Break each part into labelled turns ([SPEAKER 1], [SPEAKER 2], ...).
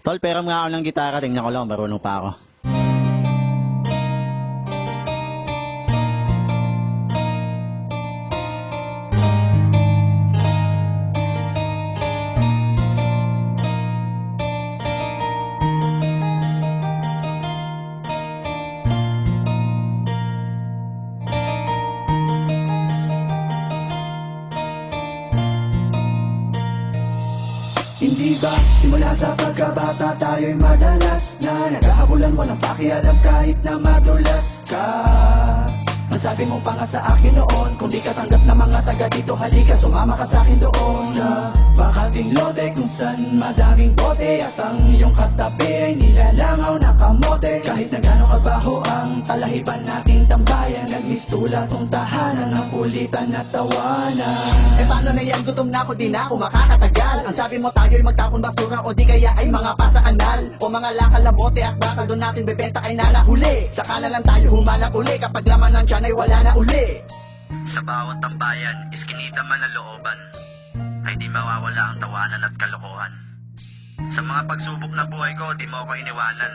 [SPEAKER 1] Tol, pero nga ako ng gitara, tingnan ko lang, marunong pa ako.
[SPEAKER 2] Hindi ba simula sa pagkabata tayo'y madalas na naghahabulan mo ng pakialam kahit na madulas ka? Ang sabi mo pa nga sa akin noon, kung di ka tanggap na mga taga dito, halika sumama ka sa akin doon sa bakating lode kung saan madaming bote at ang iyong katabi ay nilalangaw na kamote. Kahit na gano'ng kabaho ang talahiban nating tambayan, nagmistula tong tahanan ng kulitan at tawanan. Paano na yan, gutom na ako, di na ako makakatagal. Ang sabi mo tayo'y magtapon basura o di kaya ay mga pasa kanal o mga lakal na bote at bakal doon natin bebenta kay nalahuli. Saka na lang tayo humalak uli kapag laman ng tiyan ay wala na uli.
[SPEAKER 1] Sa bawat tambayan, iskinita man ang looban, ay di mawawala ang tawanan at kalokohan. Sa mga pagsubok ng buhay ko, di mo ako iniwanan.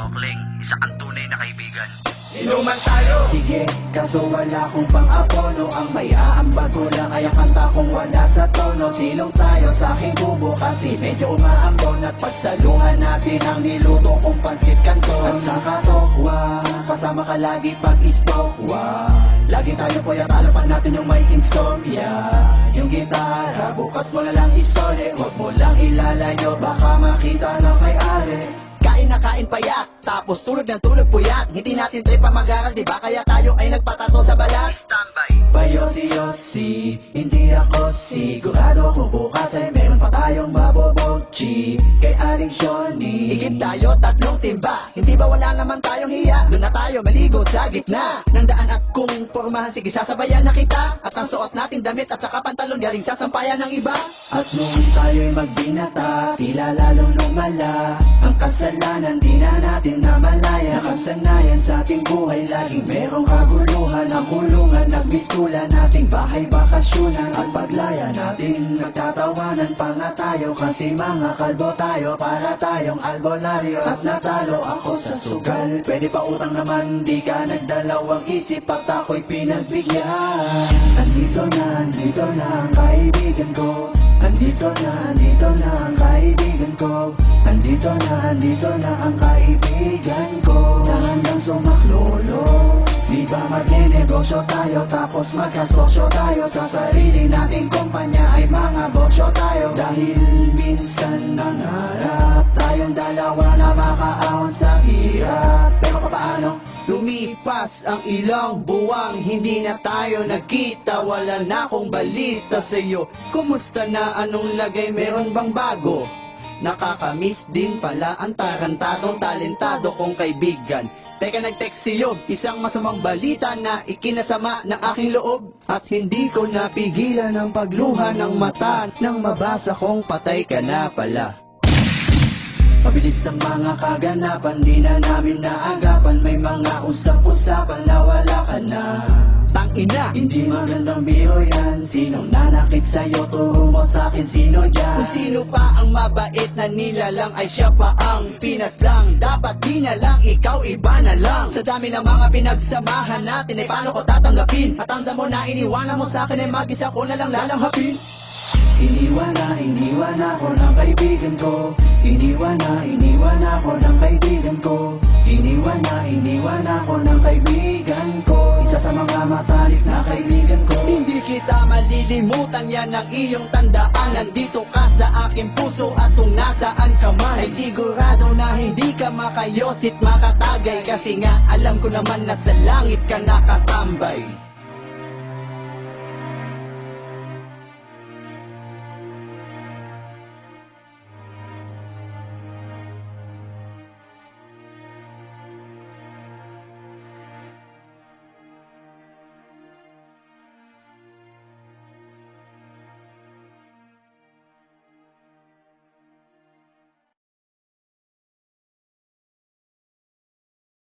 [SPEAKER 1] Okling, isa kang tunay na kaibigan.
[SPEAKER 2] Inuman tayo! Sige, kaso wala kong pang-abono. Ang may aambag ko lang ay ang kanta kong wala sa tono. Silong tayo sa aking kubo kasi medyo umaambon. At pagsaluhan natin ang niluto kong pansit kanton. At sa katokwa, kasama ka lagi pag-istokwa. Lagi tayo puyat, alapan natin yung may insomnia. Yung gitara, bukas mo na lang isole. Huwag mo lang ilalayo, baka makita ng may-ari. Kain na kain payat, tapos tulog ng tulog puyat. Hindi natin trip pa mag-aral, diba? Kaya tayo ay nagpatato sa balat.
[SPEAKER 1] Standby!
[SPEAKER 2] Payosi-yosi, hindi ako sigurado kung bukas ay meron pa tayong mabobogchi. Kay Aling Shoni, igib tayo tatlong timba. Hindi ba wala naman tayong hiya? Doon na tayo maligo sa gitna ng daan at kung pormahan, sige sasabayan na kita. At ang suot natin damit at saka pantalon galing sa sampayan ng iba. At nung tayo'y magbinata, tila lalong lumala ang kasalanan, di na natin namalaya. Nakasanayan sa ating buhay, laging merong kaguluhan. Ang kulungan, nagmistula nating bahay bakasyunan. At paglaya natin, nagtatawanan pa nga tayo. Kasi mga kalbo tayo, para tayong albularyo. At natalo ako sa sugal, pwede pa utang naman, di ka nagdalawang isip at ako'y pinagbigyan. Andito na ang kaibigan ko. Andito na ang kaibigan ko. Andito na ang kaibigan ko. Na handang sumaklolo. Di ba magne-negosyo tayo, tapos magkasosyo tayo. Sa sarili nating kumpanya ay mga bosyo tayo. Dahil minsan nangarap tayong dalawa na makaahon sa hirap. Pero papaano? Lumipas ang ilang buwang, hindi na tayo nagkita. Wala na akong balita sa'yo. Kumusta na, anong lagay, meron bang bago? Nakakamiss din pala ang tarantadong talentado kong kaibigan. Teka, nag-text si Yob, isang masamang balita na ikinasama ng aking loob. At hindi ko napigilan ang pagluha ng mata nang mabasa kong patay ka na pala. Mabilis ang mga kaganapan, di na namin naagapan. May mga usap-usapan na wala ka na. Tangina, hindi magandang biro yan. Sinong nanakit sa'yo, turo mo sa'kin sino dyan. Kung sino pa ang mabait na nilalang ay siya pa ang pinaslang. Dapat di na lang, ikaw iba na lang. Sa dami ng mga pinagsamahan natin ay paano ko tatanggapin? At tanda mo na iniwanan mo sa'kin ay mag-isa ko na lang lalanghapin. Iniwan na ako ng kaibigan ko. Iniwan na ako ng kaibigan ko. Iniwan na ako ng kaibigan ko. Isa sa mga matalik na kaibigan ko. Hindi kita malilimutan, yan ang iyong tandaan. Nandito ka sa aking puso at kung nasaan ka man ay sigurado na hindi ka makayosit makatagay. Kasi nga alam ko naman na sa langit ka nakatambay.